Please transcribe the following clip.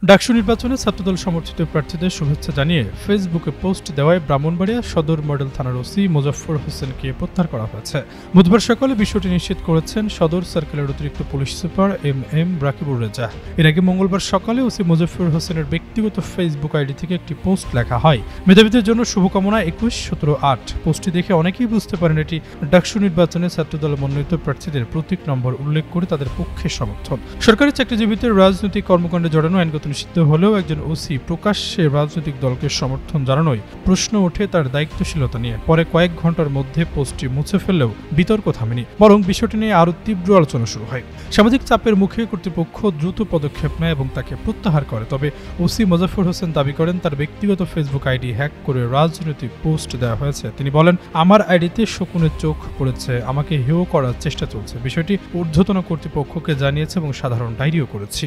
ডাকসু নির্বাচনে ছাত্রদল সমর্থিত প্রার্থীদের শুভেচ্ছা জানিয়ে ফেসবুকে পোস্ট দেওয়ায় ব্রাহ্মণবাড়িয়া সদর মডেল থানার ওসি মোজাফফর হোসেনকে প্রত্যাহার করা হয়েছে। বুধবার সকালে বিষয়টি নিশ্চিত করেছেন সদর সার্কেলের অতিরিক্ত police super M Rakibur Reza. এর আগে মঙ্গলবার সকালে ওসি মোজাফফর হোসেনের ব্যক্তিগত ফেসবুক আইডি থেকে একটি পোস্ট লেখা হয়, মেধাবীদের জন্য শুভকামনা 21-17-8। পোস্টটি দেখে অনেকেই বুঝতে পারেন এটি ডাকসু নির্বাচনে ছাত্রদল মনোনীত প্রার্থীদের প্রতীক নম্বর উল্লেখ করে তাদের পক্ষে সমর্থন। সরকারি চাকরিজীবীদের রাজনৈতিক কর্মকাণ্ডে জড়ানো আইনগত নিষিদ্ধ হলেও একজন ওসি প্রকাশ্যে রাজনৈতিক দলকে সমর্থন জানানোয় প্রশ্ন ওঠে তার দায়িত্বশীলতা নিয়ে। পরে কয়েক ঘন্টার মধ্যে পোস্টটি মুছে ফেললেও বিতর্ক থামেনি, বরং বিষয়টি নিয়ে আরও তীব্র আলোচনা শুরু হয়। সামাজিক চাপের মুখে কর্তৃপক্ষ দ্রুত পদক্ষেপ নেয় এবং তাকে প্রত্যাহার করে। তবে ওসি মোজাফফর হোসেন দাবি করেন তার ব্যক্তিগত ফেসবুক আইডি হ্যাক করে রাজনৈতিক পোস্ট দেওয়া হয়েছে। তিনি বলেন, আমার আইডিতে শকুনের চোখ পড়েছে, আমাকে হেয় করার চেষ্টা চলছে। বিষয়টি ঊর্ধ্বতন কর্তৃপক্ষকে জানিয়েছে এবং সাধারণ ডায়েরিও করেছি।